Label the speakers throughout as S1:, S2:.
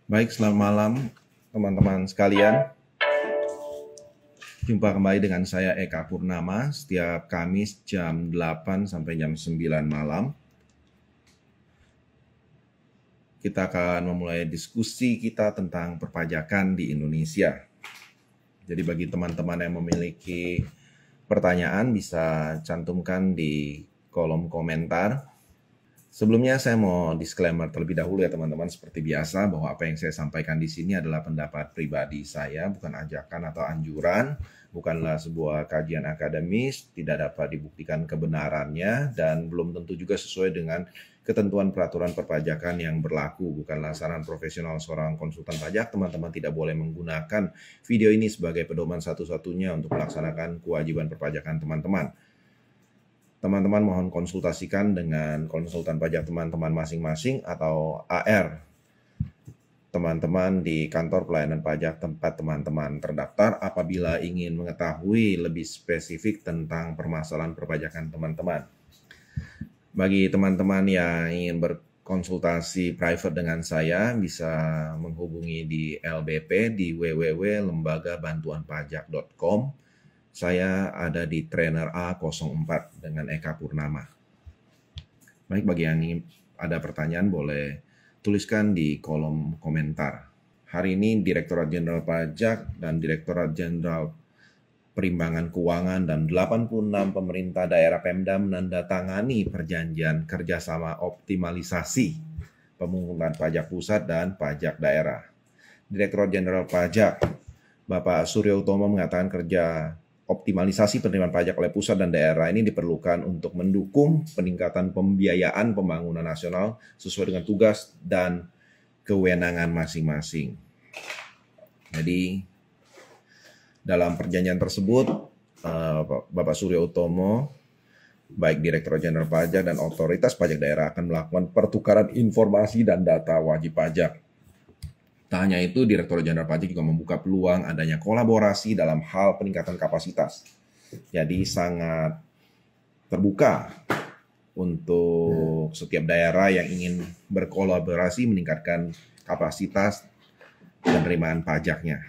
S1: Baik, selamat malam teman-teman sekalian. Jumpa kembali dengan saya Eka Purnama setiap Kamis jam 8 sampai jam 9 malam. Kita akan memulai diskusi kita tentang perpajakan di Indonesia. Jadi bagi teman-teman yang memiliki pertanyaan bisa cantumkan di kolom komentar. Sebelumnya saya mau disclaimer terlebih dahulu ya teman-teman, seperti biasa bahwa apa yang saya sampaikan di sini adalah pendapat pribadi saya, bukan ajakan atau anjuran, bukanlah sebuah kajian akademis, tidak dapat dibuktikan kebenarannya, dan belum tentu juga sesuai dengan ketentuan peraturan perpajakan yang berlaku, bukanlah saran profesional seorang konsultan pajak. Teman-teman tidak boleh menggunakan video ini sebagai pedoman satu-satunya untuk melaksanakan kewajiban perpajakan teman-teman. Teman-teman mohon konsultasikan dengan konsultan pajak teman-teman masing-masing atau AR teman-teman di kantor pelayanan pajak tempat teman-teman terdaftar apabila ingin mengetahui lebih spesifik tentang permasalahan perpajakan teman-teman. Bagi teman-teman yang ingin berkonsultasi private dengan saya bisa menghubungi di LBP di www.lembagabantuanpajak.com. Saya ada di trainer A04 dengan Eka Purnama. Baik, bagi yang ingin ada pertanyaan boleh tuliskan di kolom komentar. Hari ini Direktorat Jenderal Pajak dan Direktorat Jenderal Perimbangan Keuangan dan 86 pemerintah daerah Pemda menandatangani perjanjian kerjasama optimalisasi pemungutan pajak pusat dan pajak daerah. Direktorat Jenderal Pajak Bapak Suryo Utomo mengatakan kerja optimalisasi penerimaan pajak oleh pusat dan daerah ini diperlukan untuk mendukung peningkatan pembiayaan pembangunan nasional sesuai dengan tugas dan kewenangan masing-masing. Jadi dalam perjanjian tersebut Bapak Suryo Utomo, baik Direktur Jenderal Pajak dan Otoritas Pajak Daerah akan melakukan pertukaran informasi dan data wajib pajak. Tak hanya itu, Direktur Jenderal Pajak juga membuka peluang adanya kolaborasi dalam hal peningkatan kapasitas. Jadi sangat terbuka untuk setiap daerah yang ingin berkolaborasi meningkatkan kapasitas penerimaan pajaknya.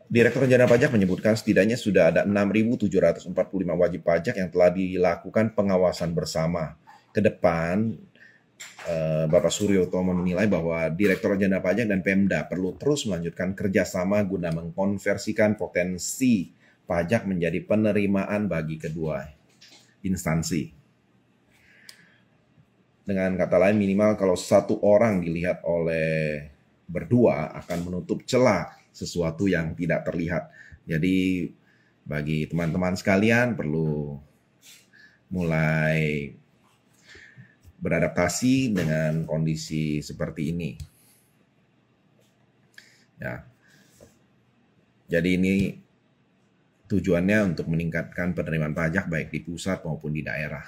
S1: Direktur Jenderal Pajak menyebutkan setidaknya sudah ada 6.745 wajib pajak yang telah dilakukan pengawasan bersama. Ke depan, Bapak Suryo Utomo menilai bahwa Direktorat Jenderal Pajak dan Pemda perlu terus melanjutkan kerjasama guna mengkonversikan potensi pajak menjadi penerimaan bagi kedua instansi. Dengan kata lain, minimal kalau satu orang dilihat oleh berdua akan menutup celah sesuatu yang tidak terlihat. Jadi bagi teman-teman sekalian perlu mulai beradaptasi dengan kondisi seperti ini. Ya. Jadi ini tujuannya untuk meningkatkan penerimaan pajak baik di pusat maupun di daerah.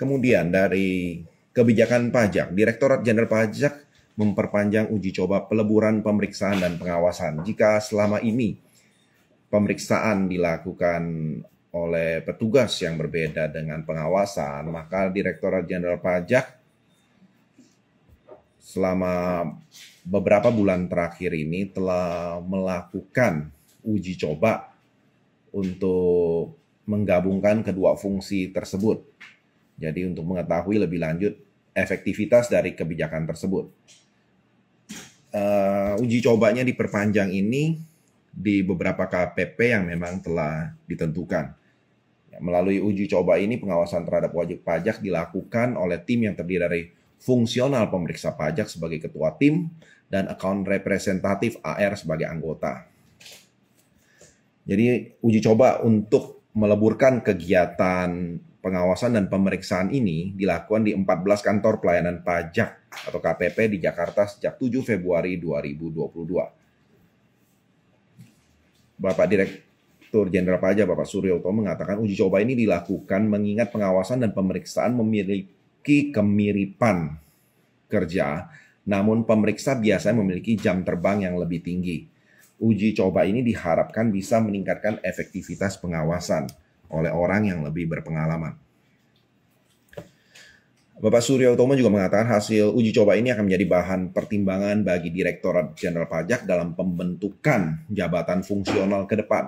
S1: Kemudian dari kebijakan pajak, Direktorat Jenderal Pajak memperpanjang uji coba peleburan pemeriksaan dan pengawasan. Jika selama ini pemeriksaan dilakukan oleh petugas yang berbeda dengan pengawasan, maka Direktorat Jenderal Pajak selama beberapa bulan terakhir ini telah melakukan uji coba untuk menggabungkan kedua fungsi tersebut. Jadi untuk mengetahui lebih lanjut efektivitas dari kebijakan tersebut. Uji cobanya diperpanjang ini di beberapa KPP yang memang telah ditentukan. Melalui uji coba ini, pengawasan terhadap wajib pajak dilakukan oleh tim yang terdiri dari fungsional pemeriksa pajak sebagai ketua tim dan account representatif AR sebagai anggota. Jadi uji coba untuk meleburkan kegiatan pengawasan dan pemeriksaan ini dilakukan di 14 kantor pelayanan pajak atau KPP di Jakarta sejak 7 Februari 2022. Bapak Direktur Jenderal Pajak Bapak Suryo Utomo mengatakan uji coba ini dilakukan mengingat pengawasan dan pemeriksaan memiliki kemiripan kerja, namun pemeriksa biasanya memiliki jam terbang yang lebih tinggi. Uji coba ini diharapkan bisa meningkatkan efektivitas pengawasan oleh orang yang lebih berpengalaman. Bapak Surya Utomo juga mengatakan hasil uji coba ini akan menjadi bahan pertimbangan bagi Direktorat Jenderal Pajak dalam pembentukan jabatan fungsional ke depan.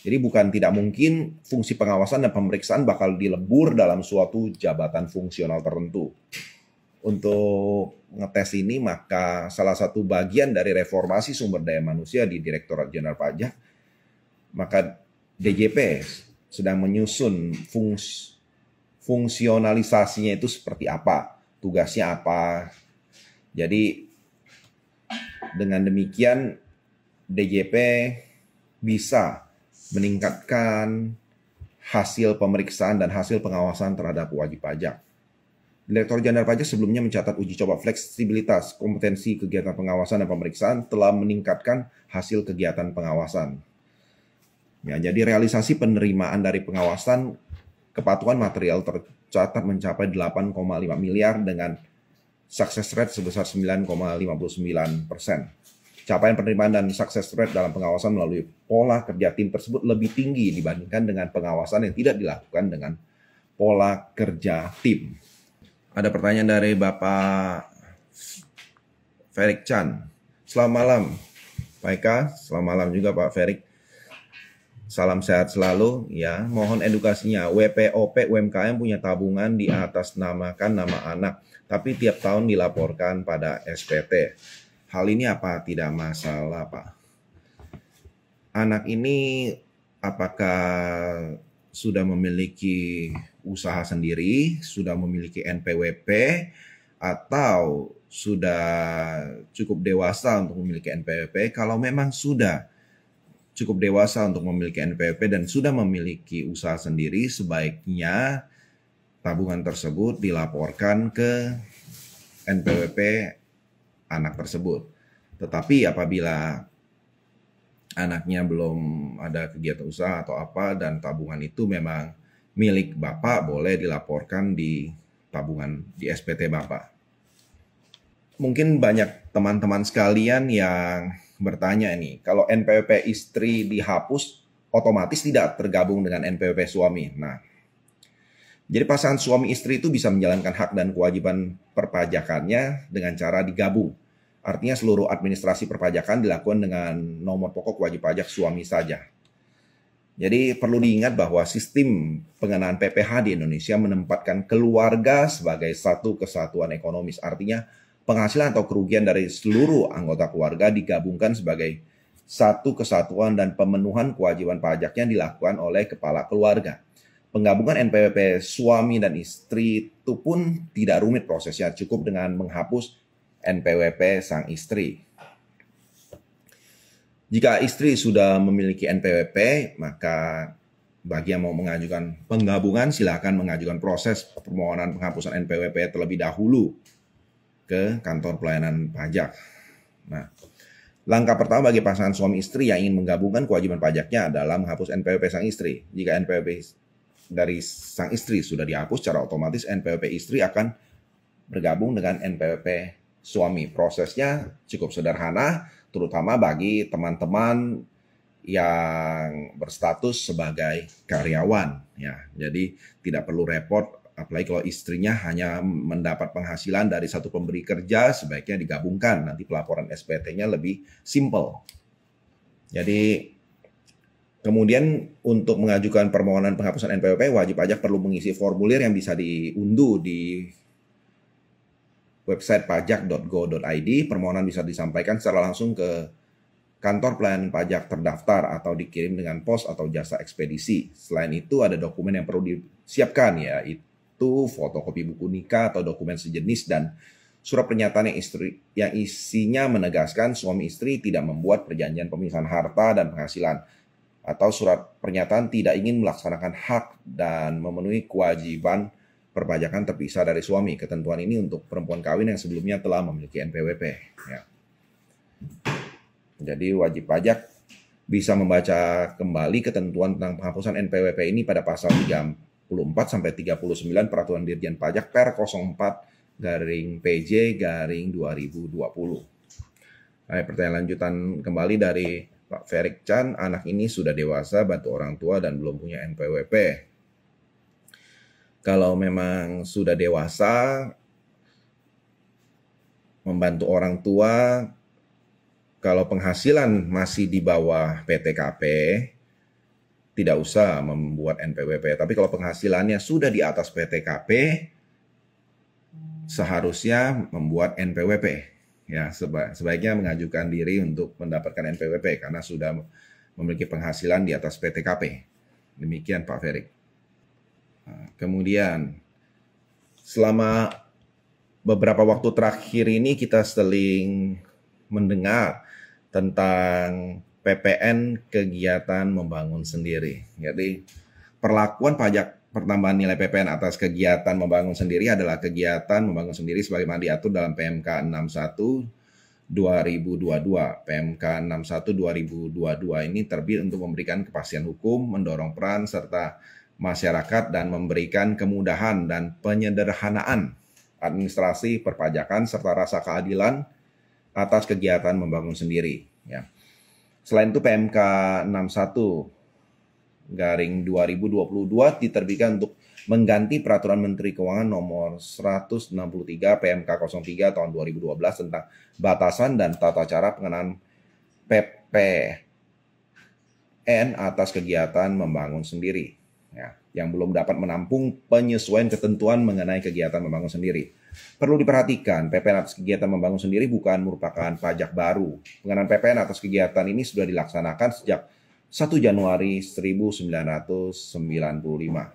S1: Jadi bukan tidak mungkin fungsi pengawasan dan pemeriksaan bakal dilebur dalam suatu jabatan fungsional tertentu. Untuk ngetes ini, maka salah satu bagian dari reformasi sumber daya manusia di Direktorat Jenderal Pajak, maka DJP sedang menyusun fungsionalisasinya itu seperti apa, tugasnya apa. Jadi dengan demikian DJP bisa meningkatkan hasil pemeriksaan dan hasil pengawasan terhadap wajib pajak. Direktur Jenderal Pajak sebelumnya mencatat uji coba fleksibilitas kompetensi kegiatan pengawasan dan pemeriksaan telah meningkatkan hasil kegiatan pengawasan. Ya, jadi realisasi penerimaan dari pengawasan kepatuhan material tercatat mencapai 8,5 miliar dengan success rate sebesar 9,59%. Capaian penerimaan dan success rate dalam pengawasan melalui pola kerja tim tersebut lebih tinggi dibandingkan dengan pengawasan yang tidak dilakukan dengan pola kerja tim. Ada pertanyaan dari Bapak Ferik Chan. Selamat malam, Pak Eka. Selamat malam juga Pak Ferik. Salam sehat selalu. Ya, mohon edukasinya. WPOP UMKM punya tabungan di atas namakan nama anak, tapi tiap tahun dilaporkan pada SPT. Hal ini apa tidak masalah, Pak? Anak ini apakah sudah memiliki usaha sendiri, sudah memiliki NPWP, atau sudah cukup dewasa untuk memiliki NPWP? Kalau memang sudah cukup dewasa untuk memiliki NPWP dan sudah memiliki usaha sendiri, sebaiknya tabungan tersebut dilaporkan ke NPWP anak tersebut. Tetapi apabila anaknya belum ada kegiatan usaha atau apa dan tabungan itu memang milik Bapak, boleh dilaporkan di tabungan di SPT Bapak. Mungkin banyak teman-teman sekalian yang bertanya nih, kalau NPWP istri dihapus, otomatis tidak tergabung dengan NPWP suami. Nah, jadi pasangan suami istri itu bisa menjalankan hak dan kewajiban perpajakannya dengan cara digabung. Artinya seluruh administrasi perpajakan dilakukan dengan nomor pokok wajib pajak suami saja. Jadi perlu diingat bahwa sistem pengenaan PPh di Indonesia menempatkan keluarga sebagai satu kesatuan ekonomis. Artinya penghasilan atau kerugian dari seluruh anggota keluarga digabungkan sebagai satu kesatuan dan pemenuhan kewajiban pajaknya dilakukan oleh kepala keluarga. Penggabungan NPWP suami dan istri itu pun tidak rumit prosesnya, cukup dengan menghapus NPWP sang istri. Jika istri sudah memiliki NPWP, maka bagi yang mau mengajukan penggabungan, silakan mengajukan proses permohonan penghapusan NPWP terlebih dahulu ke kantor pelayanan pajak. Nah, langkah pertama bagi pasangan suami istri yang ingin menggabungkan kewajiban pajaknya adalah menghapus NPWP sang istri. Jika NPWP dari sang istri sudah dihapus, secara otomatis NPWP istri akan bergabung dengan NPWP suami. Prosesnya cukup sederhana, terutama bagi teman-teman yang berstatus sebagai karyawan. Ya, jadi tidak perlu repot, apalagi kalau istrinya hanya mendapat penghasilan dari satu pemberi kerja, sebaiknya digabungkan. Nanti pelaporan SPT-nya lebih simple. Jadi kemudian untuk mengajukan permohonan penghapusan NPWP, wajib pajak perlu mengisi formulir yang bisa diunduh di website pajak.go.id. Permohonan bisa disampaikan secara langsung ke kantor pelayanan pajak terdaftar atau dikirim dengan pos atau jasa ekspedisi. Selain itu ada dokumen yang perlu disiapkan, yaitu fotokopi buku nikah atau dokumen sejenis dan surat pernyataan yang isinya menegaskan suami istri tidak membuat perjanjian pemisahan harta dan penghasilan, atau surat pernyataan tidak ingin melaksanakan hak dan memenuhi kewajiban perpajakan terpisah dari suami. Ketentuan ini untuk perempuan kawin yang sebelumnya telah memiliki NPWP. Ya. Jadi wajib pajak bisa membaca kembali ketentuan tentang penghapusan NPWP ini pada pasal 34 sampai 39 Peraturan Dirjen Pajak Per 04/PJ/2020. Pertanyaan lanjutan kembali dari Pak Ferik Chan, anak ini sudah dewasa, bantu orang tua dan belum punya NPWP. Kalau memang sudah dewasa, membantu orang tua, kalau penghasilan masih di bawah PTKP, tidak usah membuat NPWP. Tapi kalau penghasilannya sudah di atas PTKP, seharusnya membuat NPWP. Ya, sebaiknya mengajukan diri untuk mendapatkan NPWP karena sudah memiliki penghasilan di atas PTKP. Demikian Pak Ferik. Kemudian, selama beberapa waktu terakhir ini kita sering mendengar tentang PPN kegiatan membangun sendiri. Jadi perlakuan pajak pertambahan nilai PPN atas kegiatan membangun sendiri adalah kegiatan membangun sendiri sebagaimana diatur dalam PMK 61 2022. PMK 61 2022 ini terbit untuk memberikan kepastian hukum, mendorong peran serta masyarakat dan memberikan kemudahan dan penyederhanaan administrasi perpajakan serta rasa keadilan atas kegiatan membangun sendiri. Ya. Selain itu PMK 61/2022 diterbitkan untuk mengganti Peraturan Menteri Keuangan Nomor 163 PMK 03 tahun 2012 tentang batasan dan tata cara pengenaan PPN atas kegiatan membangun sendiri. Ya, yang belum dapat menampung penyesuaian ketentuan mengenai kegiatan membangun sendiri. Perlu diperhatikan, PPN atas kegiatan membangun sendiri bukan merupakan pajak baru. Pengenaan PPN atas kegiatan ini sudah dilaksanakan sejak 1 Januari 1995.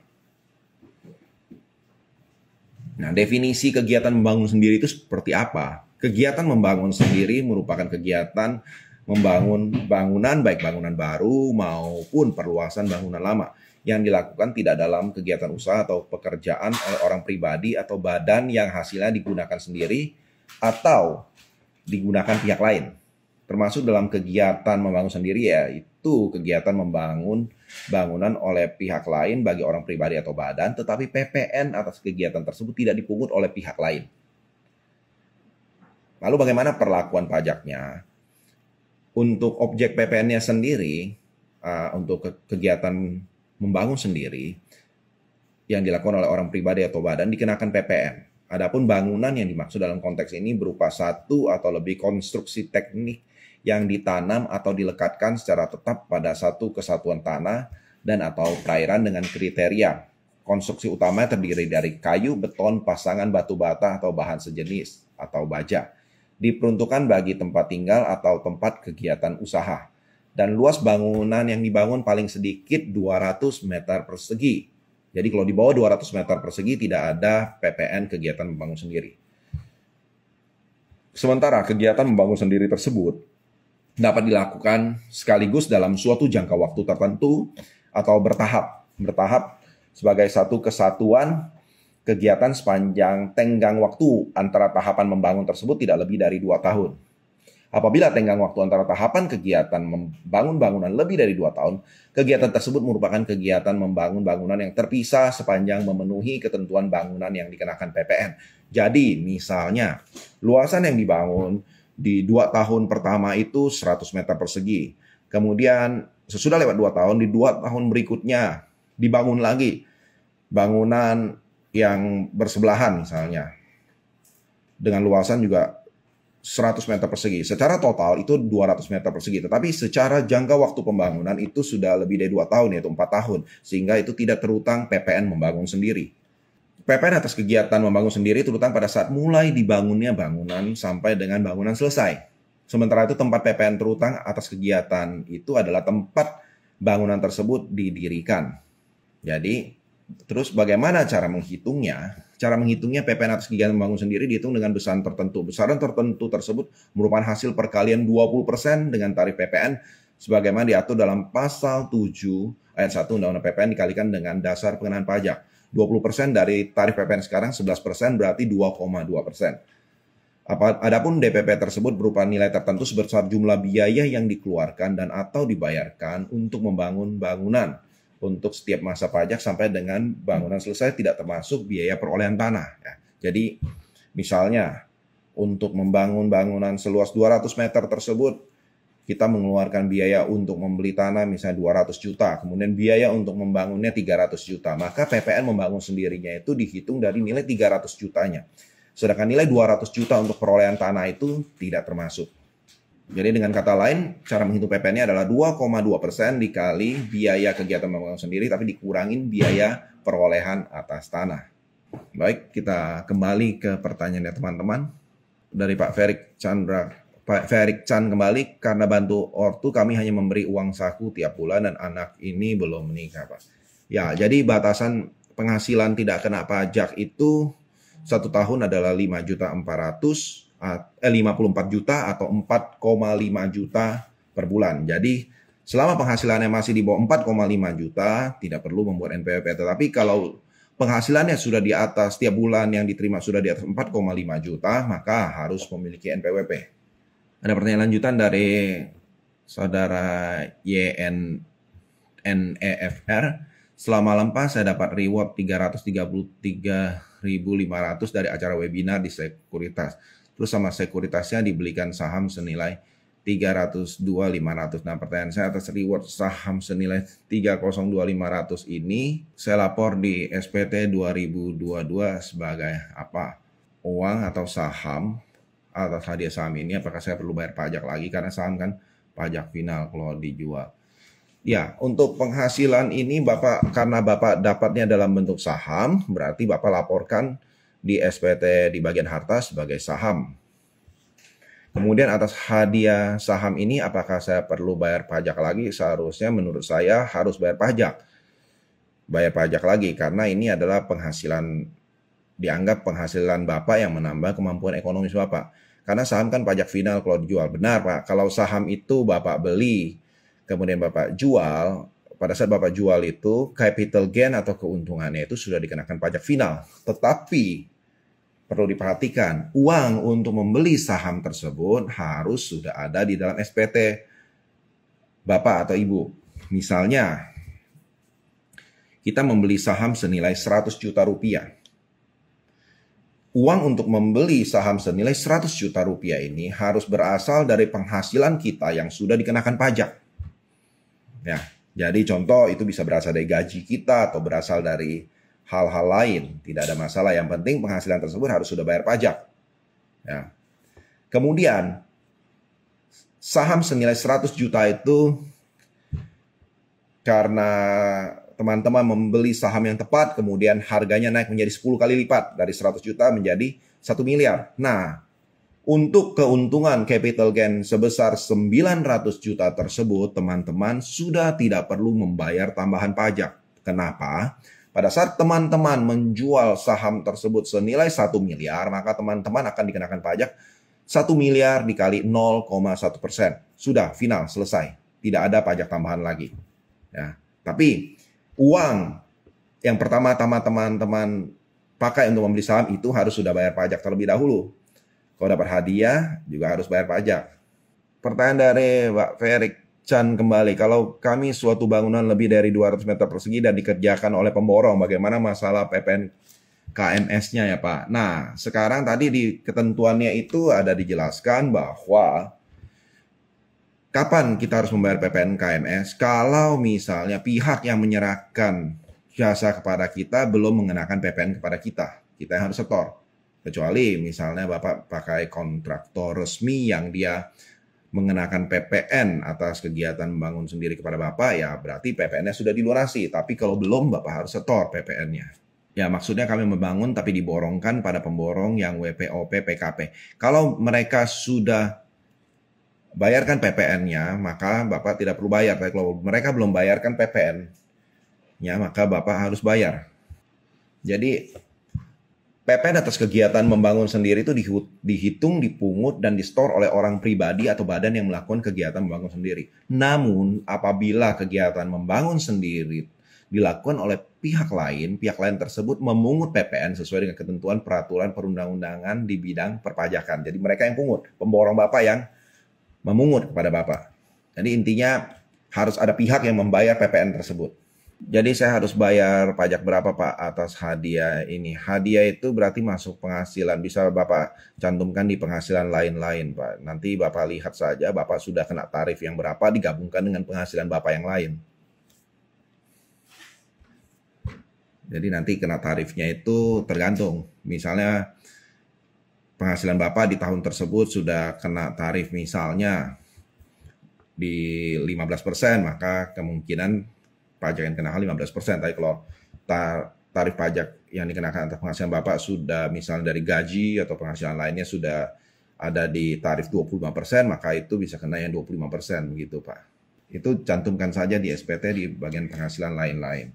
S1: Nah, definisi kegiatan membangun sendiri itu seperti apa? Kegiatan membangun sendiri merupakan kegiatan membangun bangunan, baik bangunan baru maupun perluasan bangunan lama, yang dilakukan tidak dalam kegiatan usaha atau pekerjaan oleh orang pribadi atau badan yang hasilnya digunakan sendiri atau digunakan pihak lain. Termasuk dalam kegiatan membangun sendiri yaitu kegiatan membangun bangunan oleh pihak lain bagi orang pribadi atau badan, tetapi PPN atas kegiatan tersebut tidak dipungut oleh pihak lain. Lalu bagaimana perlakuan pajaknya? Untuk objek PPN-nya sendiri, untuk kegiatan membangun sendiri yang dilakukan oleh orang pribadi atau badan dikenakan PPN. Adapun bangunan yang dimaksud dalam konteks ini berupa satu atau lebih konstruksi teknik yang ditanam atau dilekatkan secara tetap pada satu kesatuan tanah dan atau perairan dengan kriteria. Konstruksi utamanya terdiri dari kayu, beton, pasangan batu bata atau bahan sejenis atau baja. Diperuntukkan bagi tempat tinggal atau tempat kegiatan usaha. Dan luas bangunan yang dibangun paling sedikit 200 meter persegi. Jadi kalau di bawah 200 meter persegi tidak ada PPN kegiatan membangun sendiri. Sementara kegiatan membangun sendiri tersebut dapat dilakukan sekaligus dalam suatu jangka waktu tertentu atau bertahap. Bertahap sebagai satu kesatuan kegiatan sepanjang tenggang waktu antara tahapan membangun tersebut tidak lebih dari 2 tahun. Apabila tenggang waktu antara tahapan kegiatan membangun bangunan lebih dari 2 tahun, kegiatan tersebut merupakan kegiatan membangun bangunan yang terpisah sepanjang memenuhi ketentuan bangunan yang dikenakan PPN. Jadi, misalnya, luasan yang dibangun di 2 tahun pertama itu 100 meter persegi. Kemudian, sesudah lewat 2 tahun, di 2 tahun berikutnya, dibangun lagi bangunan yang bersebelahan misalnya, dengan luasan juga 100 meter persegi. Secara total itu 200 meter persegi. Tetapi secara jangka waktu pembangunan itu sudah lebih dari 2 tahun, yaitu 4 tahun. Sehingga itu tidak terutang PPN membangun sendiri. PPN atas kegiatan membangun sendiri terutang pada saat mulai dibangunnya bangunan sampai dengan bangunan selesai. Sementara itu tempat PPN terutang atas kegiatan itu adalah tempat bangunan tersebut didirikan. Jadi, terus bagaimana cara menghitungnya? Cara menghitungnya PPN atas kegiatan membangun sendiri dihitung dengan besaran tertentu. Besaran tertentu tersebut merupakan hasil perkalian 20% dengan tarif PPN sebagaimana diatur dalam pasal 7 ayat 1 Undang-Undang PPN dikalikan dengan dasar pengenaan pajak. 20% dari tarif PPN sekarang 11% berarti 2,2%. Adapun DPP tersebut berupa nilai tertentu sebesar jumlah biaya yang dikeluarkan dan atau dibayarkan untuk membangun bangunan untuk setiap masa pajak sampai dengan bangunan selesai, tidak termasuk biaya perolehan tanah. Ya. Jadi misalnya untuk membangun bangunan seluas 200 meter tersebut, kita mengeluarkan biaya untuk membeli tanah misalnya 200 juta, kemudian biaya untuk membangunnya 300 juta. Maka PPN membangun sendirinya itu dihitung dari nilai 300 jutanya. Sedangkan nilai 200 juta untuk perolehan tanah itu tidak termasuk. Jadi dengan kata lain, cara menghitung PPN-nya adalah 2,2% dikali biaya kegiatan membangun sendiri, tapi dikurangin biaya perolehan atas tanah. Baik, kita kembali ke pertanyaannya teman-teman. Dari Pak Ferik Chan kembali, karena bantu ortu kami hanya memberi uang saku tiap bulan dan anak ini belum menikah, Pak. Ya, jadi batasan penghasilan tidak kena pajak itu 1 tahun adalah 54 juta atau 4,5 juta per bulan. Jadi selama penghasilannya masih di bawah 4,5 juta tidak perlu membuat NPWP. Tetapi kalau penghasilannya sudah di atas, tiap bulan yang diterima sudah di atas 4,5 juta, maka harus memiliki NPWP. Ada pertanyaan lanjutan dari saudara YNEFR. Selama lepas saya dapat reward 333.500 dari acara webinar di sekuritas. Terus sama sekuritasnya dibelikan saham senilai 302.500. Nah, pertanyaan saya atas reward saham senilai 302.500 ini saya lapor di SPT 2022 sebagai apa? Uang atau saham atas hadiah saham ini, apakah saya perlu bayar pajak lagi karena saham kan pajak final kalau dijual. Ya, untuk penghasilan ini Bapak, karena Bapak dapatnya dalam bentuk saham, berarti Bapak laporkan di SPT di bagian harta sebagai saham. Kemudian atas hadiah saham ini apakah saya perlu bayar pajak lagi? Seharusnya menurut saya harus bayar pajak. Bayar pajak lagi karena ini adalah penghasilan, dianggap penghasilan Bapak yang menambah kemampuan ekonomis Bapak. Karena saham kan pajak final kalau dijual. Benar Pak, kalau saham itu Bapak beli, kemudian Bapak jual, pada saat Bapak jual itu capital gain atau keuntungannya itu sudah dikenakan pajak final. Tetapi perlu diperhatikan, uang untuk membeli saham tersebut harus sudah ada di dalam SPT Bapak atau Ibu. Misalnya, kita membeli saham senilai 100 juta rupiah. Uang untuk membeli saham senilai 100 juta rupiah ini harus berasal dari penghasilan kita yang sudah dikenakan pajak. Ya, jadi contoh itu bisa berasal dari gaji kita atau berasal dari hal-hal lain. Tidak ada masalah. Yang penting penghasilan tersebut harus sudah bayar pajak. Ya. Kemudian, saham senilai 100 juta itu karena teman-teman membeli saham yang tepat, kemudian harganya naik menjadi 10 kali lipat. Dari 100 juta menjadi 1 miliar. Nah, untuk keuntungan capital gain sebesar 900 juta tersebut, teman-teman sudah tidak perlu membayar tambahan pajak. Kenapa? Pada saat teman-teman menjual saham tersebut senilai 1 miliar, maka teman-teman akan dikenakan pajak 1 miliar dikali 0,1%. Sudah, final, selesai. Tidak ada pajak tambahan lagi. Ya. Tapi uang yang pertama-tama teman-teman pakai untuk membeli saham itu harus sudah bayar pajak terlebih dahulu. Kalau dapat hadiah juga harus bayar pajak. Pertanyaan dari Pak Ferik Chan kembali. Kalau kami suatu bangunan lebih dari 200 meter persegi dan dikerjakan oleh pemborong, bagaimana masalah PPN KMS-nya ya Pak? Nah, sekarang tadi di ketentuannya itu ada dijelaskan bahwa kapan kita harus membayar PPN KMS kalau misalnya pihak yang menyerahkan jasa kepada kita belum mengenakan PPN kepada kita. Kita yang harus setor. Kecuali misalnya Bapak pakai kontraktor resmi yang dia mengenakan PPN atas kegiatan membangun sendiri kepada Bapak, ya berarti PPN-nya sudah dilunasi. Tapi kalau belum, Bapak harus setor PPN-nya. Ya maksudnya kami membangun tapi diborongkan pada pemborong yang WPOP PKP. Kalau mereka sudah bayarkan PPN-nya, maka Bapak tidak perlu bayar. Tapi kalau mereka belum bayarkan PPN-nya, maka Bapak harus bayar. Jadi PPN atas kegiatan membangun sendiri itu dihitung, dipungut, dan di-store oleh orang pribadi atau badan yang melakukan kegiatan membangun sendiri. Namun, apabila kegiatan membangun sendiri dilakukan oleh pihak lain tersebut memungut PPN sesuai dengan ketentuan peraturan perundang-undangan di bidang perpajakan. Jadi mereka yang pungut, pemborong Bapak yang memungut kepada Bapak. Jadi intinya harus ada pihak yang membayar PPN tersebut. Jadi saya harus bayar pajak berapa Pak atas hadiah ini? Hadiah itu berarti masuk penghasilan. Bisa Bapak cantumkan di penghasilan lain-lain Pak. Nanti Bapak lihat saja Bapak sudah kena tarif yang berapa digabungkan dengan penghasilan Bapak yang lain. Jadi nanti kena tarifnya itu tergantung. Misalnya penghasilan Bapak di tahun tersebut sudah kena tarif misalnya di 15%, maka kemungkinan pajak yang dikenakan 15%. Tapi kalau tarif pajak yang dikenakan atas penghasilan Bapak sudah misalnya dari gaji atau penghasilan lainnya sudah ada di tarif 25%, maka itu bisa kena yang 25% begitu Pak. Itu cantumkan saja di SPT di bagian penghasilan lain-lain.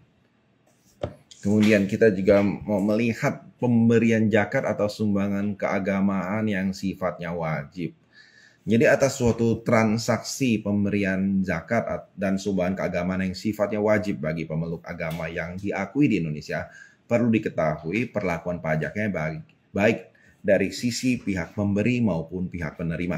S1: Kemudian kita juga mau melihat pemberian zakat atau sumbangan keagamaan yang sifatnya wajib. Jadi atas suatu transaksi pemberian zakat dan sumbangan keagamaan yang sifatnya wajib bagi pemeluk agama yang diakui di Indonesia, perlu diketahui perlakuan pajaknya baik dari sisi pihak pemberi maupun pihak penerima,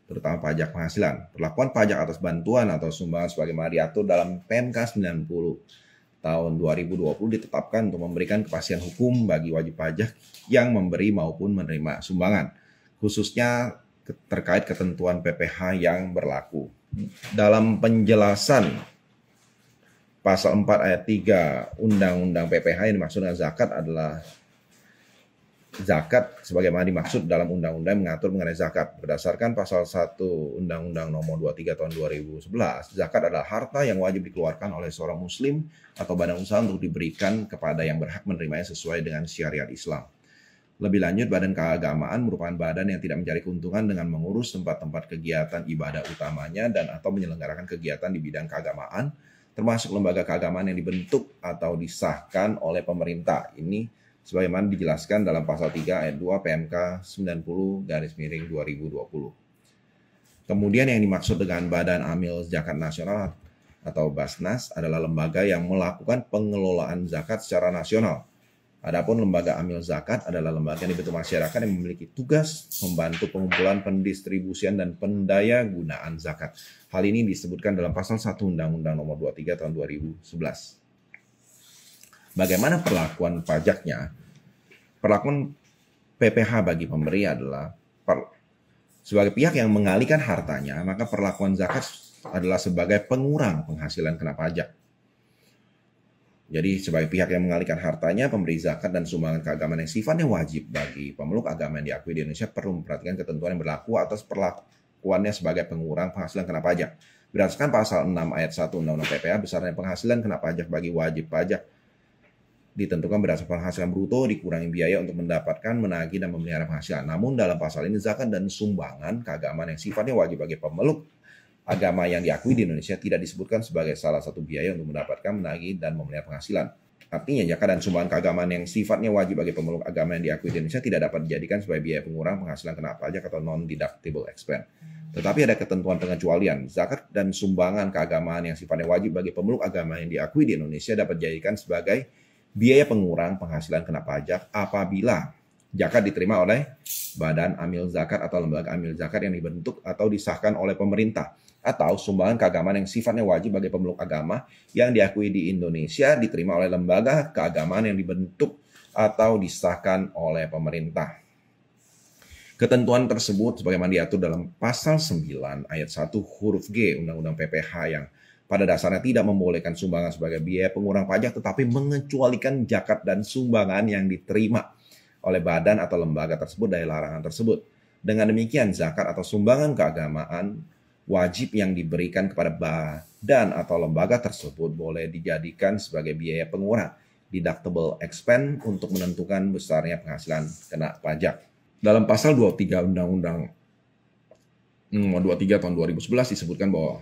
S1: terutama pajak penghasilan. Perlakuan pajak atas bantuan atau sumbangan sebagaimana diatur dalam PMK 90 tahun 2020 ditetapkan untuk memberikan kepastian hukum bagi wajib pajak yang memberi maupun menerima sumbangan, khususnya terkait ketentuan PPh yang berlaku. Dalam penjelasan pasal 4 ayat 3 Undang-Undang PPh yang dimaksud dengan zakat adalah zakat sebagaimana dimaksud dalam undang-undang mengatur mengenai zakat. Berdasarkan pasal 1 Undang-Undang nomor 23 tahun 2011, zakat adalah harta yang wajib dikeluarkan oleh seorang muslim atau badan usaha untuk diberikan kepada yang berhak menerimanya sesuai dengan syariat Islam. Lebih lanjut, badan keagamaan merupakan badan yang tidak mencari keuntungan dengan mengurus tempat-tempat kegiatan ibadah utamanya dan atau menyelenggarakan kegiatan di bidang keagamaan, termasuk lembaga keagamaan yang dibentuk atau disahkan oleh pemerintah. Ini sebagaimana dijelaskan dalam pasal 3 ayat 2 PMK 90/2020. Kemudian yang dimaksud dengan Badan Amil Zakat Nasional atau Basnas adalah lembaga yang melakukan pengelolaan zakat secara nasional. Adapun lembaga amil zakat adalah lembaga yang dibentuk masyarakat yang memiliki tugas membantu pengumpulan, pendistribusian, dan pendaya gunaan zakat. Hal ini disebutkan dalam pasal 1 Undang-Undang nomor 23 tahun 2011. Bagaimana perlakuan pajaknya? Perlakuan PPh bagi pemberi adalah sebagai pihak yang mengalihkan hartanya, maka perlakuan zakat adalah sebagai pengurang penghasilan kena pajak. Jadi sebagai pihak yang mengalihkan hartanya, pemberi zakat dan sumbangan keagamaan yang sifatnya wajib bagi pemeluk agama yang diakui di Indonesia perlu memperhatikan ketentuan yang berlaku atas perlakuannya sebagai pengurang penghasilan kena pajak. Berdasarkan pasal 6 ayat 1 Undang-Undang PPh, besarnya penghasilan kena pajak bagi wajib pajak ditentukan berdasarkan penghasilan bruto dikurangi biaya untuk mendapatkan, menagih, dan memelihara penghasilan. Namun dalam pasal ini zakat dan sumbangan keagamaan yang sifatnya wajib bagi pemeluk agama yang diakui di Indonesia tidak disebutkan sebagai salah satu biaya untuk mendapatkan, menagih, dan memelihara penghasilan. Artinya zakat dan sumbangan keagamaan yang sifatnya wajib bagi pemeluk agama yang diakui di Indonesia tidak dapat dijadikan sebagai biaya pengurang penghasilan kena pajak atau non-deductible expense. Tetapi ada ketentuan pengecualian. Zakat dan sumbangan keagamaan yang sifatnya wajib bagi pemeluk agama yang diakui di Indonesia dapat dijadikan sebagai biaya pengurang penghasilan kena pajak apabila zakat diterima oleh Badan Amil Zakat atau lembaga amil zakat yang dibentuk atau disahkan oleh pemerintah, atau sumbangan keagamaan yang sifatnya wajib bagi pemeluk agama yang diakui di Indonesia diterima oleh lembaga keagamaan yang dibentuk atau disahkan oleh pemerintah. Ketentuan tersebut sebagaimana diatur dalam pasal 9 ayat 1 huruf G Undang-Undang PPh yang pada dasarnya tidak membolehkan sumbangan sebagai biaya pengurang pajak tetapi mengecualikan zakat dan sumbangan yang diterima oleh badan atau lembaga tersebut dari larangan tersebut. Dengan demikian, zakat atau sumbangan keagamaan wajib yang diberikan kepada badan atau lembaga tersebut boleh dijadikan sebagai biaya pengurang deductible expense untuk menentukan besarnya penghasilan kena pajak. Dalam pasal 23 Undang-Undang nomor 23 tahun 2011 disebutkan bahwa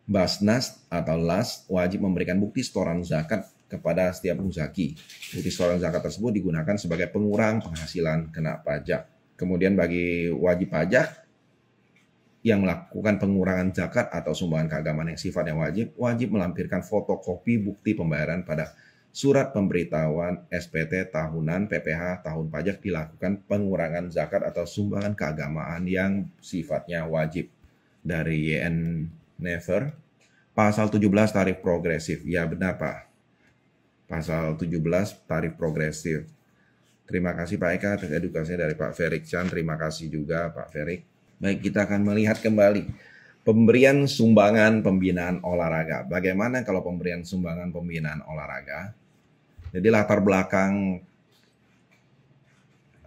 S1: Basnas atau LAS wajib memberikan bukti setoran zakat kepada setiap muzaki. Bukti setoran zakat tersebut digunakan sebagai pengurang penghasilan kena pajak. Kemudian bagi wajib pajak yang melakukan pengurangan zakat atau sumbangan keagamaan yang sifatnya wajib melampirkan fotokopi bukti pembayaran pada surat pemberitahuan SPT tahunan PPh tahun pajak dilakukan pengurangan zakat atau sumbangan keagamaan yang sifatnya wajib. Dari YN Never, pasal 17 tarif progresif. Ya benar Pak, pasal 17 tarif progresif. Terima kasih Pak Eka atas edukasinya dari Pak Ferik Chan. Terima kasih juga Pak Ferik. Baik, kita akan melihat kembali pemberian sumbangan pembinaan olahraga. Bagaimana kalau pemberian sumbangan pembinaan olahraga? Jadi latar belakang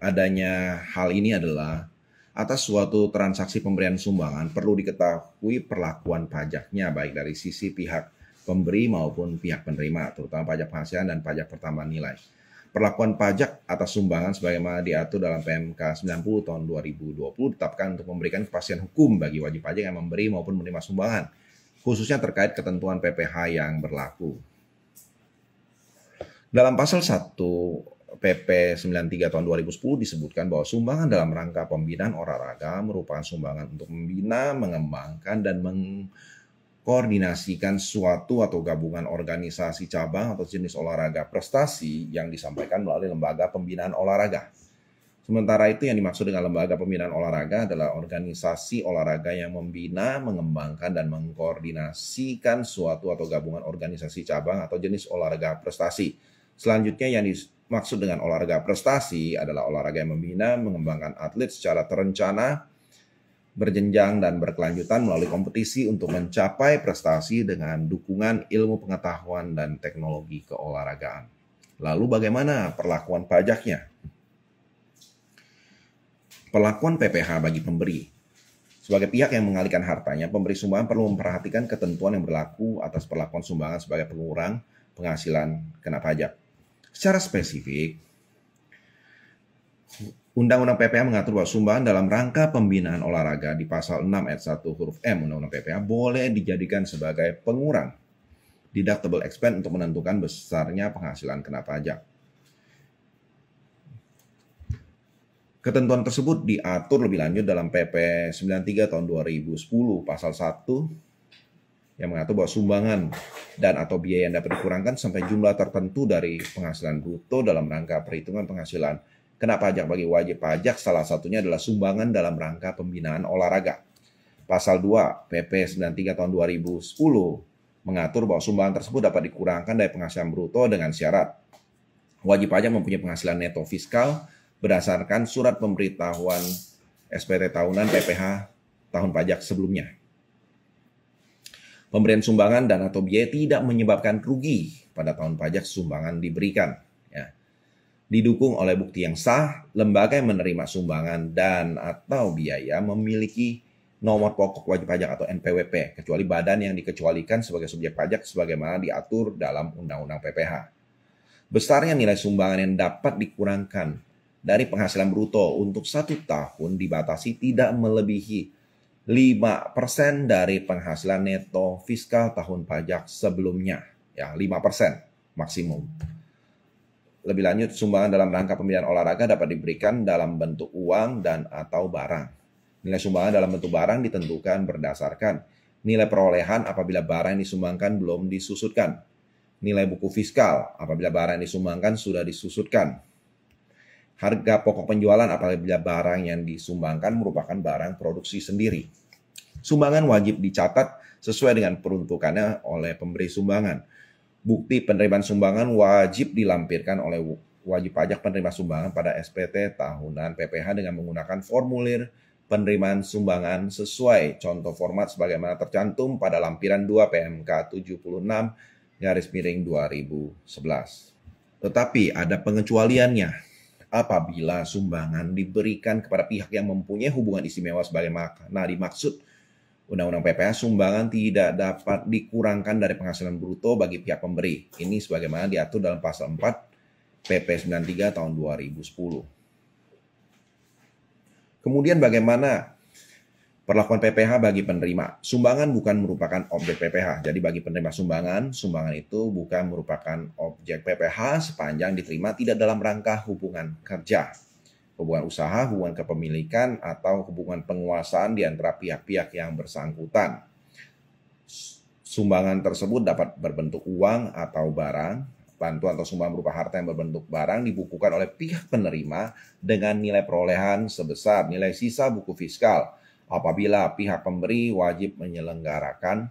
S1: adanya hal ini adalah atas suatu transaksi pemberian sumbangan perlu diketahui perlakuan pajaknya baik dari sisi pihak pemberi maupun pihak penerima, terutama pajak penghasilan dan pajak pertambahan nilai. Perlakuan pajak atas sumbangan sebagaimana diatur dalam PMK 90 tahun 2020 ditetapkan untuk memberikan kepastian hukum bagi wajib pajak yang memberi maupun menerima sumbangan, khususnya terkait ketentuan PPh yang berlaku. Dalam pasal 1 PP 93 tahun 2010 disebutkan bahwa sumbangan dalam rangka pembinaan olahraga merupakan sumbangan untuk membina, mengembangkan, dan mengkoordinasikan suatu atau gabungan organisasi cabang atau jenis olahraga prestasi yang disampaikan melalui lembaga pembinaan olahraga. Sementara itu yang dimaksud dengan lembaga pembinaan olahraga adalah organisasi olahraga yang membina, mengembangkan, dan mengkoordinasikan suatu atau gabungan organisasi cabang atau jenis olahraga prestasi. Selanjutnya yang dimaksud dengan olahraga prestasi adalah olahraga yang membina, mengembangkan atlet secara terencana, berjenjang, dan berkelanjutan melalui kompetisi untuk mencapai prestasi dengan dukungan ilmu pengetahuan dan teknologi keolahragaan. Lalu bagaimana perlakuan pajaknya? Perlakuan PPh bagi pemberi. Sebagai pihak yang mengalihkan hartanya, pemberi sumbangan perlu memperhatikan ketentuan yang berlaku atas perlakuan sumbangan sebagai pengurang penghasilan kena pajak. Secara spesifik, Undang-Undang PPh mengatur bahwa sumbangan dalam rangka pembinaan olahraga di pasal 6 ayat 1 huruf M Undang-Undang PPh boleh dijadikan sebagai pengurang deductible expense untuk menentukan besarnya penghasilan kena pajak. Ketentuan tersebut diatur lebih lanjut dalam PP 93 tahun 2010 pasal 1 yang mengatur bahwa sumbangan dan atau biaya yang dapat dikurangkan sampai jumlah tertentu dari penghasilan bruto dalam rangka perhitungan penghasilan kena pajak bagi wajib pajak, salah satunya adalah sumbangan dalam rangka pembinaan olahraga. Pasal 2 PP 93 tahun 2010 mengatur bahwa sumbangan tersebut dapat dikurangkan dari penghasilan bruto dengan syarat wajib pajak mempunyai penghasilan neto fiskal berdasarkan surat pemberitahuan SPT tahunan PPh tahun pajak sebelumnya. Pemberian sumbangan dan atau biaya tidak menyebabkan rugi pada tahun pajak sumbangan diberikan. Ya. Didukung oleh bukti yang sah, lembaga yang menerima sumbangan dan atau biaya memiliki nomor pokok wajib pajak atau NPWP, kecuali badan yang dikecualikan sebagai subjek pajak sebagaimana diatur dalam Undang-Undang PPh. Besarnya nilai sumbangan yang dapat dikurangkan dari penghasilan bruto untuk 1 tahun dibatasi tidak melebihi 5% dari penghasilan neto fiskal tahun pajak sebelumnya. Ya, 5% maksimum. Lebih lanjut, sumbangan dalam rangka pembinaan olahraga dapat diberikan dalam bentuk uang dan atau barang. Nilai sumbangan dalam bentuk barang ditentukan berdasarkan nilai perolehan apabila barang yang disumbangkan belum disusutkan. Nilai buku fiskal apabila barang yang disumbangkan sudah disusutkan. Harga pokok penjualan apabila barang yang disumbangkan merupakan barang produksi sendiri. Sumbangan wajib dicatat sesuai dengan peruntukannya oleh pemberi sumbangan. Bukti penerimaan sumbangan wajib dilampirkan oleh wajib pajak penerima sumbangan pada SPT tahunan PPh dengan menggunakan formulir penerimaan sumbangan sesuai contoh format sebagaimana tercantum pada lampiran 2 PMK 76/2011. Tetapi ada pengecualiannya. Apabila sumbangan diberikan kepada pihak yang mempunyai hubungan istimewa sebagaimana dimaksud Undang-Undang PPh, sumbangan tidak dapat dikurangkan dari penghasilan bruto bagi pihak pemberi. Ini sebagaimana diatur dalam pasal 4 PP 93 tahun 2010. Kemudian bagaimana perlakuan PPh bagi penerima? Sumbangan bukan merupakan objek PPh. Jadi bagi penerima sumbangan, sumbangan itu bukan merupakan objek PPh sepanjang diterima tidak dalam rangka hubungan kerja, hubungan usaha, hubungan kepemilikan, atau hubungan penguasaan di antara pihak-pihak yang bersangkutan. Sumbangan tersebut dapat berbentuk uang atau barang. Bantuan atau sumbangan berupa harta yang berbentuk barang dibukukan oleh pihak penerima dengan nilai perolehan sebesar nilai sisa buku fiskal. Apabila pihak pemberi wajib menyelenggarakan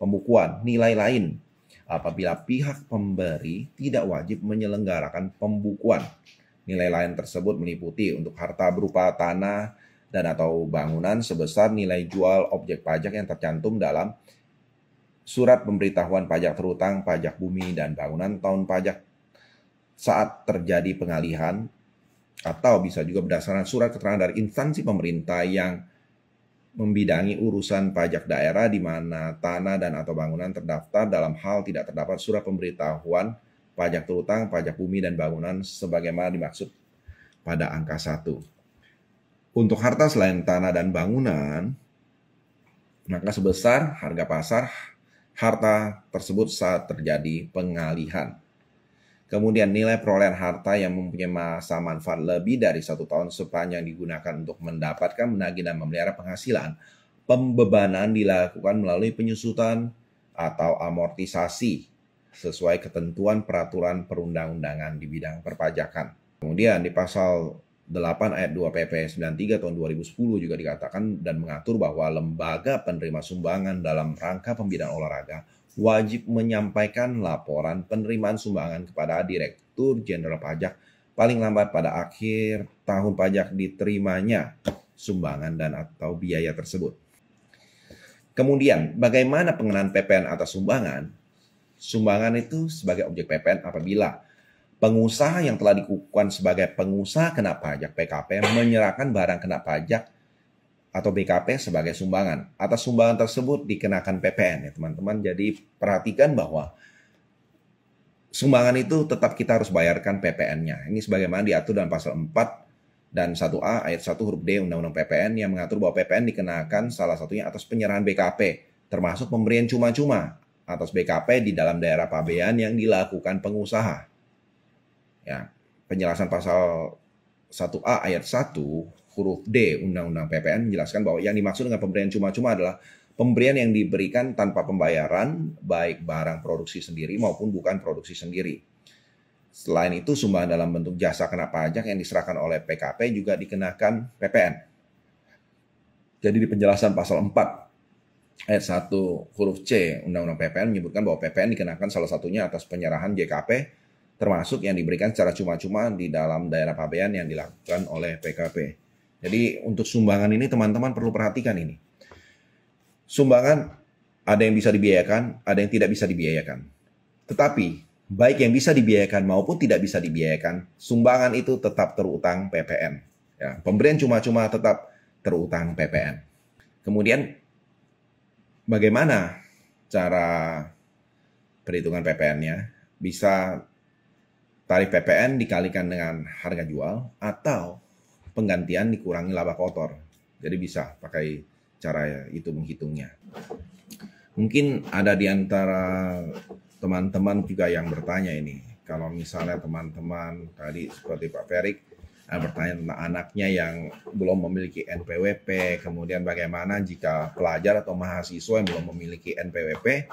S1: pembukuan nilai lain, apabila pihak pemberi tidak wajib menyelenggarakan pembukuan. Nilai lain tersebut meliputi untuk harta berupa tanah dan atau bangunan sebesar nilai jual objek pajak yang tercantum dalam surat pemberitahuan pajak terutang, pajak bumi dan bangunan tahun pajak saat terjadi pengalihan Atau bisa juga berdasarkan surat keterangan dari instansi pemerintah yang membidangi urusan pajak daerah di mana tanah dan atau bangunan terdaftar dalam hal tidak terdapat surat pemberitahuan pajak terutang, pajak bumi dan bangunan sebagaimana dimaksud pada angka 1. Untuk harta selain tanah dan bangunan, maka sebesar harga pasar harta tersebut saat terjadi pengalihan. Kemudian nilai perolehan harta yang mempunyai masa manfaat lebih dari 1 tahun sepanjang digunakan untuk mendapatkan, menagih, dan memelihara penghasilan. Pembebanan dilakukan melalui penyusutan atau amortisasi sesuai ketentuan peraturan perundang-undangan di bidang perpajakan. Kemudian di pasal 8 ayat 2 PP 93 tahun 2010 juga dikatakan dan mengatur bahwa lembaga penerima sumbangan dalam rangka pembinaan olahraga wajib menyampaikan laporan penerimaan sumbangan kepada Direktur Jenderal Pajak paling lambat pada akhir tahun pajak diterimanya sumbangan dan atau biaya tersebut. Kemudian, bagaimana pengenaan PPN atas sumbangan? Sumbangan itu sebagai objek PPN apabila pengusaha yang telah dikukuhkan sebagai pengusaha kena pajak PKP menyerahkan barang kena pajak atau BKP sebagai sumbangan. Atas sumbangan tersebut dikenakan PPN ya teman-teman. Jadi perhatikan bahwa sumbangan itu tetap kita harus bayarkan PPN-nya. Ini sebagaimana diatur dalam pasal 4 dan 1A ayat 1 huruf D Undang-Undang PPN yang mengatur bahwa PPN dikenakan salah satunya atas penyerahan BKP, termasuk pemberian cuma-cuma atas BKP di dalam daerah pabean yang dilakukan pengusaha. Ya, penjelasan pasal 1A ayat 1 huruf D Undang-Undang PPN menjelaskan bahwa yang dimaksud dengan pemberian cuma-cuma adalah pemberian yang diberikan tanpa pembayaran, baik barang produksi sendiri maupun bukan produksi sendiri. Selain itu, sumbangan dalam bentuk jasa kena pajak yang diserahkan oleh PKP juga dikenakan PPN. Jadi di penjelasan pasal 4 ayat 1 huruf C Undang-Undang PPN menyebutkan bahwa PPN dikenakan salah satunya atas penyerahan JKP termasuk yang diberikan secara cuma-cuma di dalam daerah pabean yang dilakukan oleh PKP. Jadi untuk sumbangan ini teman-teman perlu perhatikan ini. Sumbangan ada yang bisa dibiayakan, ada yang tidak bisa dibiayakan. Tetapi baik yang bisa dibiayakan maupun tidak bisa dibiayakan, sumbangan itu tetap terutang PPN. Ya, pemberian cuma-cuma tetap terutang PPN. Kemudian bagaimana cara perhitungan PPN-nya? Bisa tarif PPN dikalikan dengan harga jual atau penggantian dikurangi laba kotor. Jadi bisa pakai cara itu menghitungnya. Mungkin ada di antara teman-teman juga yang bertanya ini. Kalau misalnya teman-teman tadi seperti Pak Ferik bertanya tentang anaknya yang belum memiliki NPWP, kemudian bagaimana jika pelajar atau mahasiswa yang belum memiliki NPWP,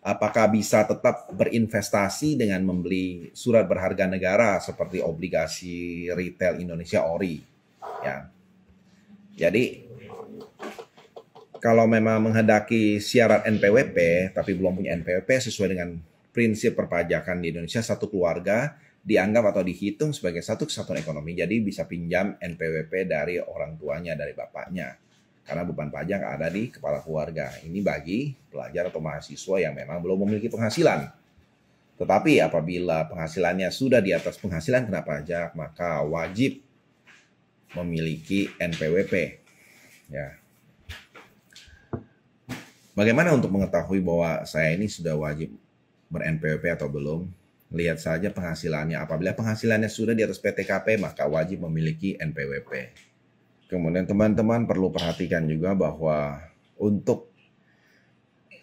S1: apakah bisa tetap berinvestasi dengan membeli surat berharga negara seperti obligasi retail Indonesia ORI? Ya. Jadi kalau memang menghendaki syarat NPWP tapi belum punya NPWP sesuai dengan prinsip perpajakan di Indonesia, satu keluarga dianggap atau dihitung sebagai satu kesatuan ekonomi. Jadi bisa pinjam NPWP dari orang tuanya, dari bapaknya. Karena beban pajak ada di kepala keluarga. Ini bagi pelajar atau mahasiswa yang memang belum memiliki penghasilan. Tetapi apabila penghasilannya sudah di atas penghasilan kena pajak, maka wajib memiliki NPWP. Ya. Bagaimana untuk mengetahui bahwa saya ini sudah wajib ber-NPWP atau belum? Lihat saja penghasilannya. Apabila penghasilannya sudah di atas PTKP, maka wajib memiliki NPWP. Kemudian teman-teman perlu perhatikan juga bahwa untuk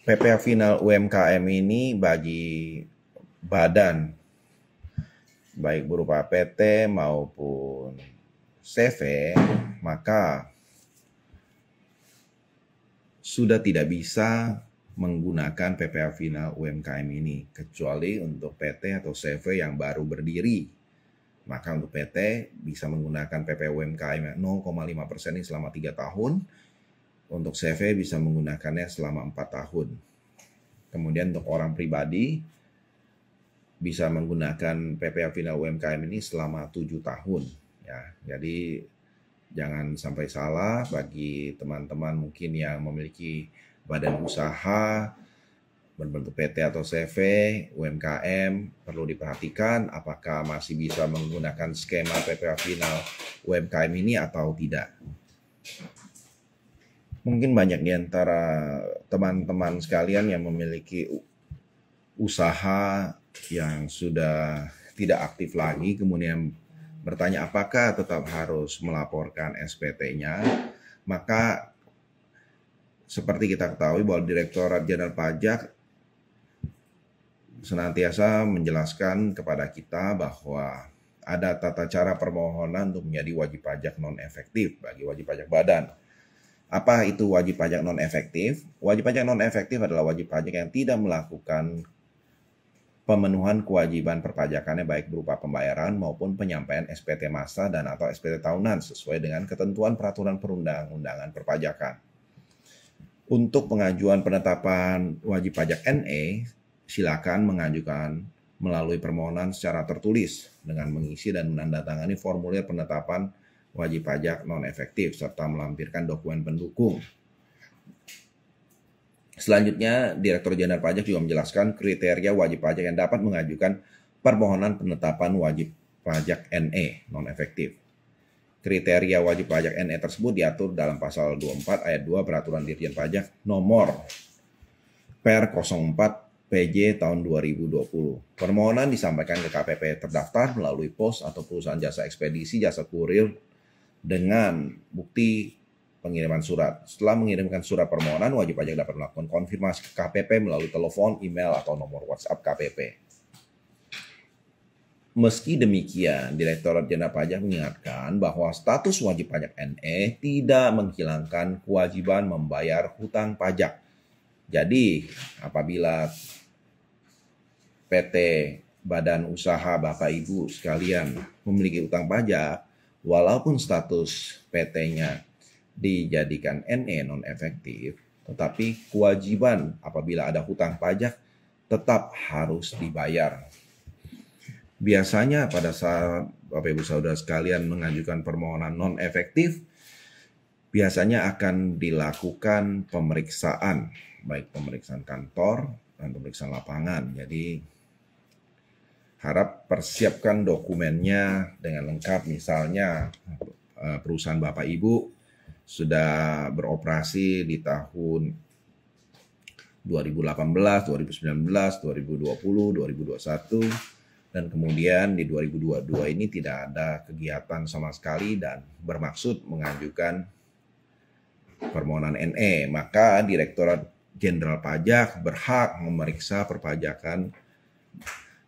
S1: PPh final UMKM ini bagi badan, baik berupa PT maupun CV, maka sudah tidak bisa menggunakan PPh final UMKM ini, kecuali untuk PT atau CV yang baru berdiri. Maka untuk PT bisa menggunakan PPh UMKM 0,5% ini selama 3 tahun. Untuk CV bisa menggunakannya selama 4 tahun. Kemudian untuk orang pribadi bisa menggunakan PPh final UMKM ini selama 7 tahun. Ya, jadi jangan sampai salah bagi teman-teman mungkin yang memiliki badan usaha berbentuk PT atau CV, UMKM, perlu diperhatikan apakah masih bisa menggunakan skema PPh final UMKM ini atau tidak. Mungkin banyak di antara teman-teman sekalian yang memiliki usaha yang sudah tidak aktif lagi, kemudian bertanya apakah tetap harus melaporkan SPT-nya. Maka seperti kita ketahui bahwa Direktorat Jenderal Pajak senantiasa menjelaskan kepada kita bahwa ada tata cara permohonan untuk menjadi wajib pajak non-efektif bagi wajib pajak badan. Apa itu wajib pajak non-efektif? Wajib pajak non-efektif adalah wajib pajak yang tidak melakukan pemenuhan kewajiban perpajakannya baik berupa pembayaran maupun penyampaian SPT massa dan atau SPT tahunan sesuai dengan ketentuan peraturan perundang-undangan perpajakan. Untuk pengajuan penetapan wajib pajak NE, silakan mengajukan melalui permohonan secara tertulis dengan mengisi dan menandatangani formulir penetapan wajib pajak non-efektif serta melampirkan dokumen pendukung. Selanjutnya, Direktur Jenderal Pajak juga menjelaskan kriteria wajib pajak yang dapat mengajukan permohonan penetapan wajib pajak NE non-efektif. Kriteria wajib pajak NE tersebut diatur dalam pasal 24 ayat 2 Peraturan Dirjen Pajak nomor Per 04 PJ tahun 2020. Permohonan disampaikan ke KPP terdaftar melalui pos atau perusahaan jasa ekspedisi jasa kurir dengan bukti pengiriman surat. Setelah mengirimkan surat permohonan, wajib pajak dapat melakukan konfirmasi ke KPP melalui telepon, email, atau nomor WhatsApp KPP. Meski demikian, Direktorat Jenderal Pajak mengingatkan bahwa status wajib pajak NE tidak menghilangkan kewajiban membayar hutang pajak. Jadi, apabila PT, badan usaha, Bapak Ibu sekalian memiliki hutang pajak, walaupun status PT-nya dijadikan NE non-efektif, tetapi kewajiban apabila ada hutang pajak tetap harus dibayar. Biasanya pada saat Bapak Ibu Saudara sekalian mengajukan permohonan non-efektif, biasanya akan dilakukan pemeriksaan, baik pemeriksaan kantor dan pemeriksaan lapangan. Jadi harap persiapkan dokumennya dengan lengkap, misalnya perusahaan Bapak Ibu sudah beroperasi di tahun 2018, 2019, 2020, 2021, dan kemudian di 2022 ini tidak ada kegiatan sama sekali dan bermaksud mengajukan permohonan NE, maka Direktorat Jenderal Pajak berhak memeriksa perpajakan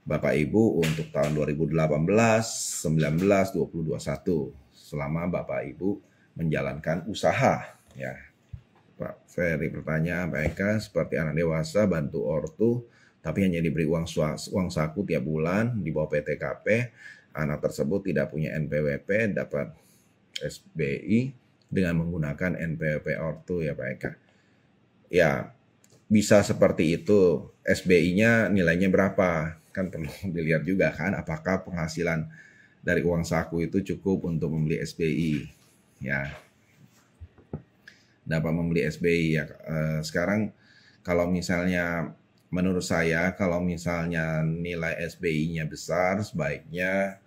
S1: Bapak Ibu untuk tahun 2018, 19, 20, 21 selama Bapak Ibu menjalankan usaha, ya. Pak Ferry pertanyaan, Pak Eka, seperti anak dewasa bantu ortu tapi hanya diberi uang saku tiap bulan di bawah PTKP, anak tersebut tidak punya NPWP, dapat SBI dengan menggunakan NPWP ortu, ya Pak Eka. Ya, bisa seperti itu. SBI-nya nilainya berapa? Kan perlu dilihat juga kan, apakah penghasilan dari uang saku itu cukup untuk membeli SBI, ya. Dapat membeli SBI, ya. Sekarang kalau misalnya menurut saya, kalau misalnya nilai SBI-nya besar, sebaiknya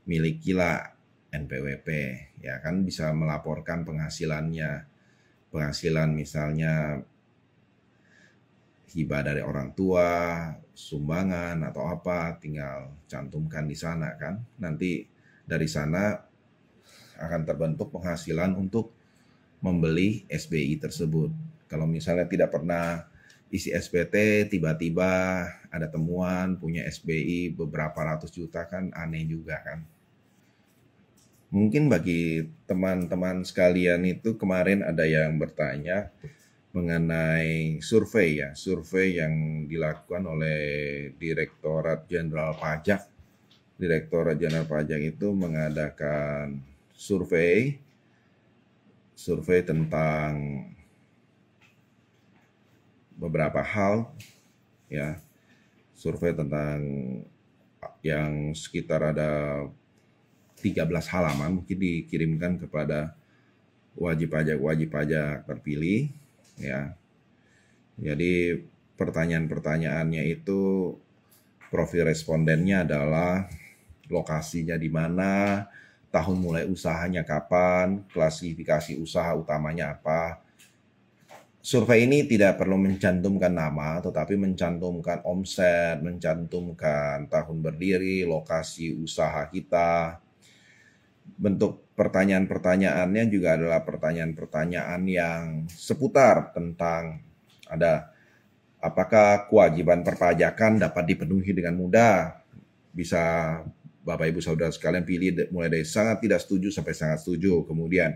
S1: milikilah NPWP, ya kan, bisa melaporkan penghasilannya. Penghasilan misalnya hibah dari orang tua, sumbangan atau apa, tinggal cantumkan di sana kan. Nanti dari sana akan terbentuk penghasilan untuk membeli SBI tersebut. Kalau misalnya tidak pernah isi SPT, tiba-tiba ada temuan punya SBI beberapa ratus juta, kan aneh juga kan. Mungkin bagi teman-teman sekalian itu kemarin ada yang bertanya mengenai survei, ya, survei yang dilakukan oleh Direktorat Jenderal Pajak. Direktorat Jenderal Pajak itu mengadakan survei tentang beberapa hal, ya, survei tentang yang sekitar ada 13 halaman, mungkin dikirimkan kepada wajib pajak terpilih, ya. Jadi pertanyaan-pertanyaannya itu profil respondennya adalah lokasinya di mana, tahun mulai usahanya kapan, klasifikasi usaha utamanya apa. Survei ini tidak perlu mencantumkan nama, tetapi mencantumkan omset, mencantumkan tahun berdiri, lokasi usaha kita. Bentuk pertanyaan-pertanyaannya juga adalah pertanyaan-pertanyaan yang seputar tentang apakah kewajiban perpajakan dapat dipenuhi dengan mudah. Bisa Bapak Ibu Saudara sekalian pilih mulai dari sangat tidak setuju sampai sangat setuju. Kemudian,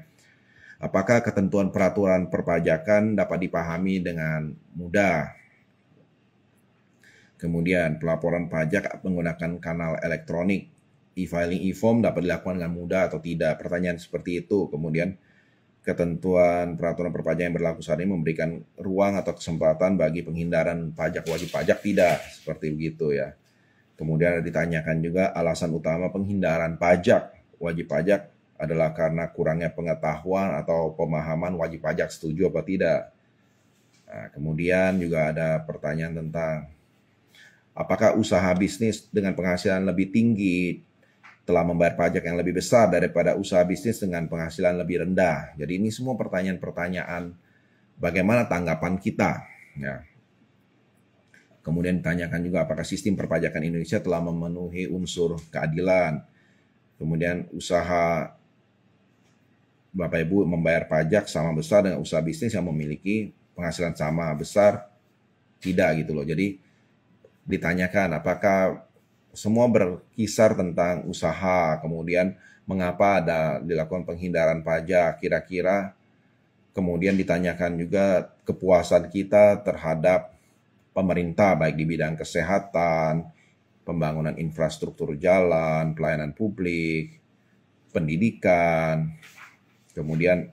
S1: apakah ketentuan peraturan perpajakan dapat dipahami dengan mudah? Kemudian, pelaporan pajak menggunakan kanal elektronik, e-filing e-form dapat dilakukan dengan mudah atau tidak? Pertanyaan seperti itu. Kemudian, ketentuan peraturan perpajakan yang berlaku saat ini memberikan ruang atau kesempatan bagi penghindaran pajak wajib pajak? Tidak, seperti begitu ya. Kemudian ditanyakan juga alasan utama penghindaran pajak wajib pajak adalah karena kurangnya pengetahuan atau pemahaman wajib pajak, setuju apa tidak? Nah, kemudian juga ada pertanyaan tentang apakah usaha bisnis dengan penghasilan lebih tinggi telah membayar pajak yang lebih besar daripada usaha bisnis dengan penghasilan lebih rendah. Jadi ini semua pertanyaan-pertanyaan bagaimana tanggapan kita. Ya. Kemudian ditanyakan juga apakah sistem perpajakan Indonesia telah memenuhi unsur keadilan. Kemudian usaha Bapak Ibu membayar pajak sama besar dengan usaha bisnis yang memiliki penghasilan sama besar? Tidak gitu loh. Jadi ditanyakan apakah semua berkisar tentang usaha, kemudian mengapa ada dilakukan penghindaran pajak, kira-kira kemudian ditanyakan juga kepuasan kita terhadap pemerintah baik di bidang kesehatan, pembangunan infrastruktur jalan, pelayanan publik, pendidikan, kemudian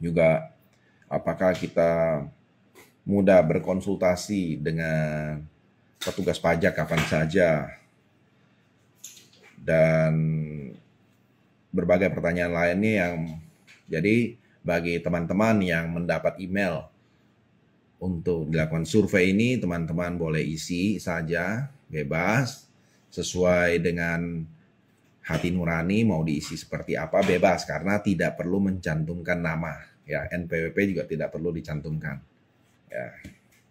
S1: juga apakah kita mudah berkonsultasi dengan petugas pajak kapan saja, dan berbagai pertanyaan lainnya yang jadi bagi teman-teman yang mendapat email untuk dilakukan survei ini, teman-teman boleh isi saja, bebas, sesuai dengan hati nurani, mau diisi seperti apa, bebas, karena tidak perlu mencantumkan nama. Ya, NPWP juga tidak perlu dicantumkan. Ya.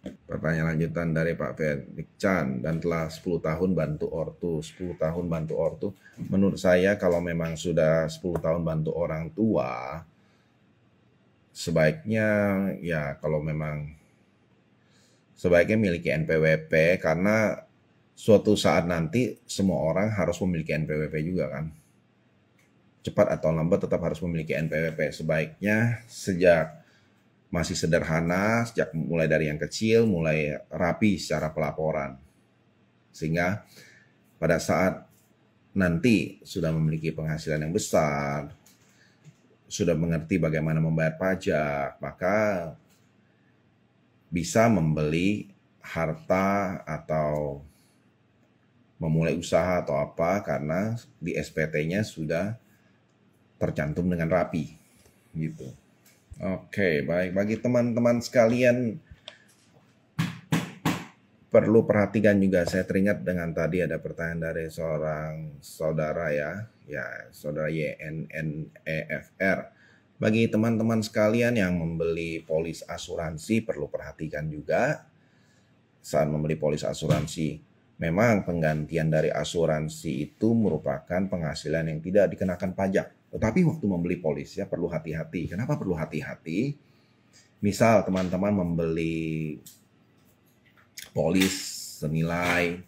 S1: Pertanyaan lanjutan dari Pak Felix Chan, dan telah 10 tahun bantu ortu. 10 tahun bantu ortu, menurut saya kalau memang sudah 10 tahun bantu orang tua, sebaiknya ya kalau memang sebaiknya miliki NPWP, karena suatu saat nanti semua orang harus memiliki NPWP juga kan. Cepat atau lambat tetap harus memiliki NPWP. Sebaiknya sejak masih sederhana, sejak mulai dari yang kecil, mulai rapi secara pelaporan. Sehingga pada saat nanti sudah memiliki penghasilan yang besar, sudah mengerti bagaimana membayar pajak, maka bisa membeli harta atau memulai usaha atau apa karena di SPT-nya sudah tercantum dengan rapi gitu. Oke, baik, bagi teman-teman sekalian perlu perhatikan juga, saya teringat dengan tadi ada pertanyaan dari seorang saudara ya saudara YNNEFR. Bagi teman-teman sekalian yang membeli polis asuransi perlu perhatikan juga saat membeli polis asuransi. Memang penggantian dari asuransi itu merupakan penghasilan yang tidak dikenakan pajak. Tetapi waktu membeli polis ya perlu hati-hati. Kenapa perlu hati-hati? Misal teman-teman membeli polis senilai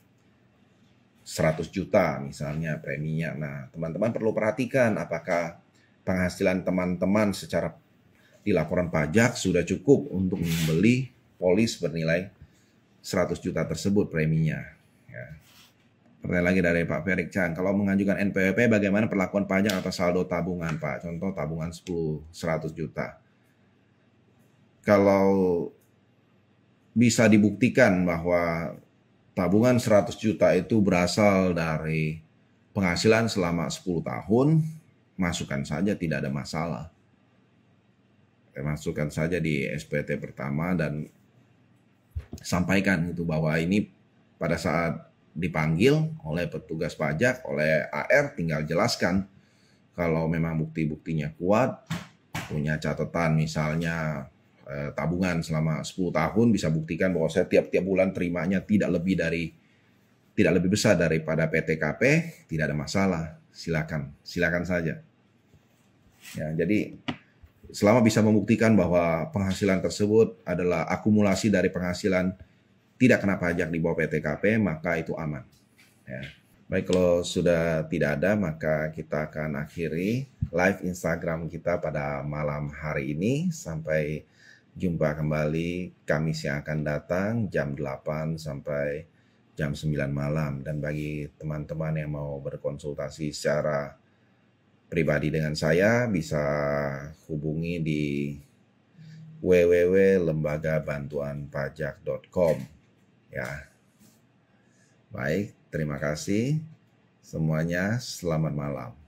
S1: 100 juta misalnya preminya. Nah, teman-teman perlu perhatikan apakah penghasilan teman-teman secara di laporan pajak sudah cukup untuk membeli polis bernilai 100 juta tersebut preminya. Ya. Pertanyaan lagi dari Pak Felix Chan, kalau mengajukan NPWP bagaimana perlakuan pajak atas saldo tabungan Pak? Contoh tabungan 100 juta. Kalau bisa dibuktikan bahwa tabungan 100 juta itu berasal dari penghasilan selama 10 tahun, masukkan saja, tidak ada masalah. Masukkan saja di SPT pertama dan sampaikan itu bahwa ini pada saat dipanggil oleh petugas pajak, oleh AR, tinggal jelaskan kalau memang bukti-buktinya kuat, punya catatan misalnya tabungan selama 10 tahun, bisa buktikan bahwa saya tiap-tiap bulan terimanya tidak lebih besar daripada PTKP, tidak ada masalah. Silakan saja. Ya, jadi selama bisa membuktikan bahwa penghasilan tersebut adalah akumulasi dari penghasilan tidak kena pajak di bawah PTKP, maka itu aman. Ya. Baik, kalau sudah tidak ada, maka kita akan akhiri live Instagram kita pada malam hari ini. Sampai jumpa kembali Kamis yang akan datang jam 8 sampai jam 9 malam. Dan bagi teman-teman yang mau berkonsultasi secara pribadi dengan saya, bisa hubungi di www.lembagabantuanpajak.com. Ya, baik, terima kasih semuanya. Selamat malam.